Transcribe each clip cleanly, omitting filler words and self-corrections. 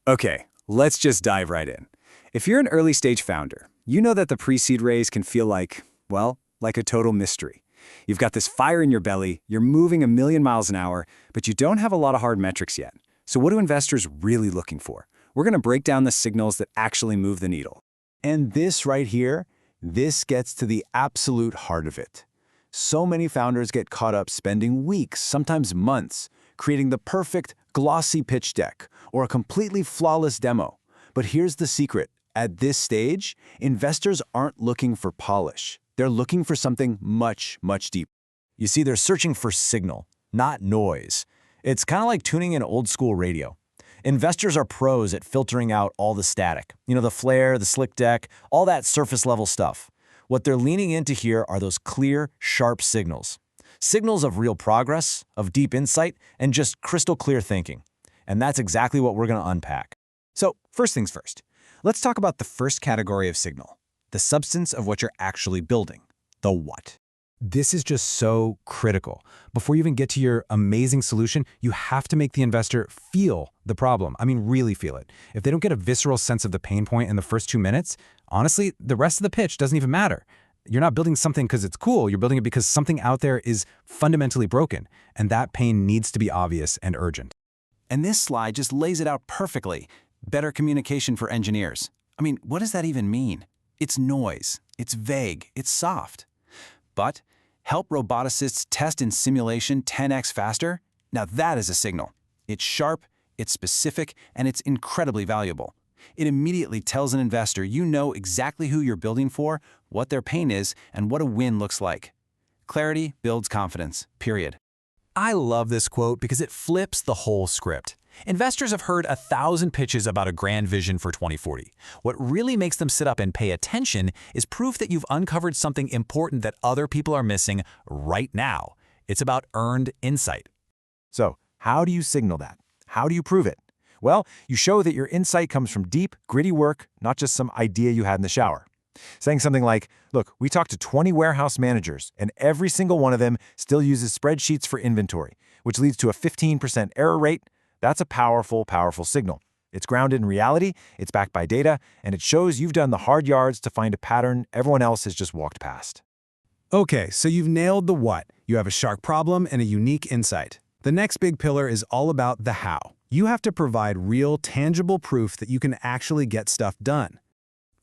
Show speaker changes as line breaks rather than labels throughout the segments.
Okay, let's just dive right in. If you're an early stage founder, you know that the pre-seed raise can feel like, well, like a total mystery. You've got this fire in your belly, you're moving a million miles an hour, but you don't have a lot of hard metrics yet. So what are investors really looking for? We're going to break down the signals that actually move the needle.
And this right here, this gets to the absolute heart of it. So many founders get caught up spending weeks, sometimes months, creating the perfect, glossy pitch deck or a completely flawless demo. But here's the secret. At this stage, investors aren't looking for polish. They're looking for something much, much deeper. You see, they're searching for signal, not noise. It's kind of like tuning in old school radio. Investors are pros at filtering out all the static. You know, the flare, the slick deck, all that surface level stuff. What they're leaning into here are those clear, sharp signals. Signals of real progress, of deep insight, and just crystal clear thinking. And that's exactly what we're going to unpack.
So, first things first. Let's talk about the first category of signal, the substance of what you're actually building, the what. This is just so critical. Before you even get to your amazing solution, you have to make the investor feel the problem. I mean, really feel it. If they don't get a visceral sense of the pain point in the first 2 minutes, honestly, the rest of the pitch doesn't even matter. You're not building something because it's cool. You're building it because something out there is fundamentally broken, and that pain needs to be obvious and urgent.
And this slide just lays it out perfectly. Better communication for engineers. I mean, what does that even mean? It's noise. It's vague. It's soft. But help roboticists test in simulation 10x faster? Now that is a signal. It's sharp, it's specific, and it's incredibly valuable. It immediately tells an investor you know exactly who you're building for, what their pain is, and what a win looks like. Clarity builds confidence, period.
I love this quote because it flips the whole script. Investors have heard 1,000 pitches about a grand vision for 2040. What really makes them sit up and pay attention is proof that you've uncovered something important that other people are missing right now. It's about earned insight.
So, how do you signal that? How do you prove it? Well, you show that your insight comes from deep, gritty work, not just some idea you had in the shower. Saying something like, look, we talked to 20 warehouse managers, and every single one of them still uses spreadsheets for inventory, which leads to a 15% error rate. That's a powerful, powerful signal. It's grounded in reality, it's backed by data, and it shows you've done the hard yards to find a pattern everyone else has just walked past.
Okay, so you've nailed the what. You have a sharp problem and a unique insight. The next big pillar is all about the how. You have to provide real, tangible proof that you can actually get stuff done.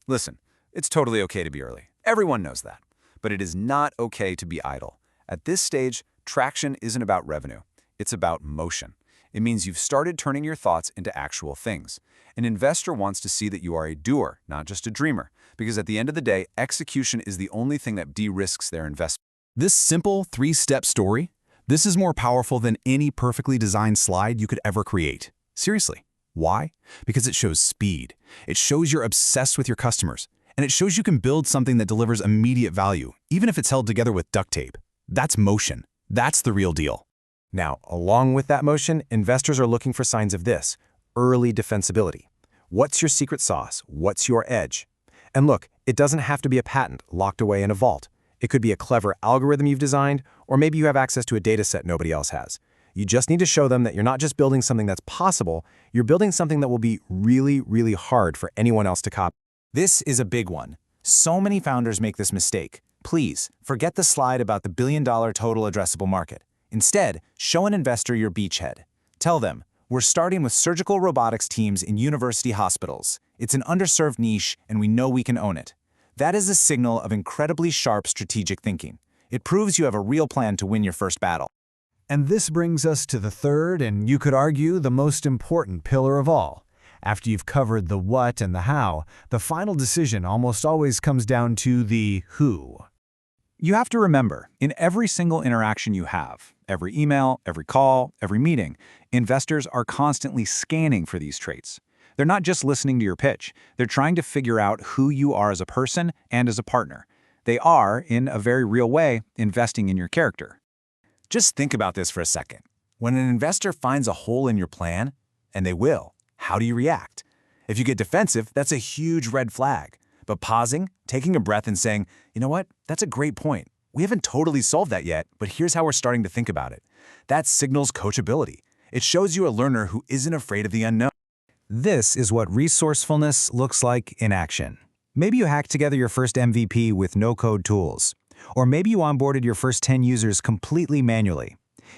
Listen, it's totally okay to be early. Everyone knows that. But it is not okay to be idle. At this stage, traction isn't about revenue. It's about motion. It means you've started turning your thoughts into actual things. An investor wants to see that you are a doer, not just a dreamer, because at the end of the day, execution is the only thing that de-risks their investment.
This simple 3-step story, this is more powerful than any perfectly designed slide you could ever create. Seriously. Why? Because it shows speed. It shows you're obsessed with your customers. And it shows you can build something that delivers immediate value, even if it's held together with duct tape. That's motion. That's the real deal.
Now, along with that motion, investors are looking for signs of this, early defensibility. What's your secret sauce? What's your edge? And look, it doesn't have to be a patent locked away in a vault. It could be a clever algorithm you've designed, or maybe you have access to a data set nobody else has. You just need to show them that you're not just building something that's possible, you're building something that will be really, really hard for anyone else to copy.
This is a big one. So many founders make this mistake. Please, forget the slide about the billion-dollar total addressable market. Instead, show an investor your beachhead. Tell them, we're starting with surgical robotics teams in university hospitals. It's an underserved niche, and we know we can own it. That is a signal of incredibly sharp strategic thinking. It proves you have a real plan to win your first battle.
And this brings us to the third, and you could argue the most important pillar of all. After you've covered the what and the how, the final decision almost always comes down to the who.
You have to remember, in every single interaction you have, every email, every call, every meeting, investors are constantly scanning for these traits. They're not just listening to your pitch. They're trying to figure out who you are as a person and as a partner. They are, in a very real way, investing in your character. Just think about this for a second. When an investor finds a hole in your plan, and they will, how do you react? If you get defensive, that's a huge red flag. But pausing, taking a breath and saying, you know what, that's a great point. We haven't totally solved that yet, but here's how we're starting to think about it. That signals coachability. It shows you a learner who isn't afraid of the unknown. This is what resourcefulness looks like in action. Maybe you hacked together your first MVP with no-code tools. Or maybe you onboarded your first 10 users completely manually.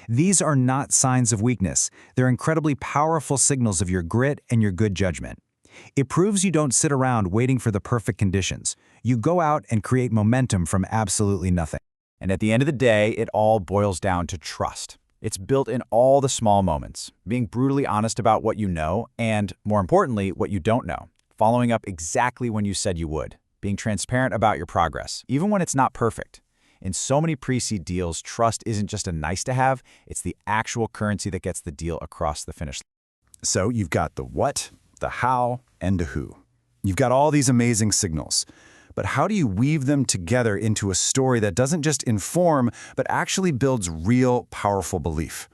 These are not signs of weakness. They're incredibly powerful signals of your grit and your good judgment. It proves you don't sit around waiting for the perfect conditions. You go out and create momentum from absolutely nothing.
And at the end of the day, it all boils down to trust. It's built in all the small moments, being brutally honest about what you know and, more importantly, what you don't know, following up exactly when you said you would, being transparent about your progress, even when it's not perfect. In so many pre-seed deals, trust isn't just a nice-to-have, it's the actual currency that gets the deal across the finish line.
So you've got the what, the how, and the who. You've got all these amazing signals. But how do you weave them together into a story that doesn't just inform, but actually builds real, powerful belief?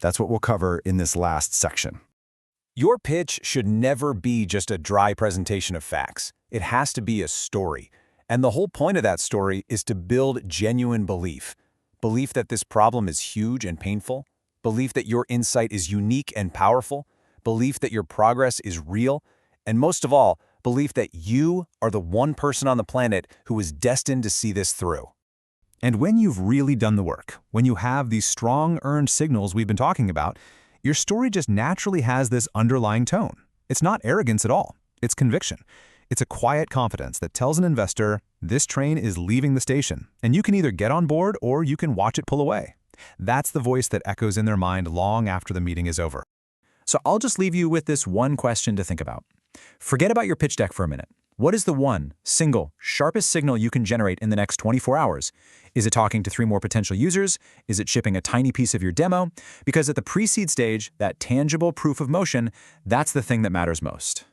That's what we'll cover in this last section.
Your pitch should never be just a dry presentation of facts. It has to be a story. And the whole point of that story is to build genuine belief. Belief that this problem is huge and painful. Belief that your insight is unique and powerful. Belief that your progress is real. And most of all, belief that you are the one person on the planet who is destined to see this through.
And when you've really done the work, when you have these strong earned signals we've been talking about, your story just naturally has this underlying tone. It's not arrogance at all. It's conviction. It's a quiet confidence that tells an investor, this train is leaving the station, and you can either get on board or you can watch it pull away. That's the voice that echoes in their mind long after the meeting is over. So I'll just leave you with this one question to think about. Forget about your pitch deck for a minute. What is the one, single, sharpest signal you can generate in the next 24 hours? Is it talking to 3 more potential users? Is it shipping a tiny piece of your demo? Because at the pre-seed stage, that tangible proof of motion, that's the thing that matters most.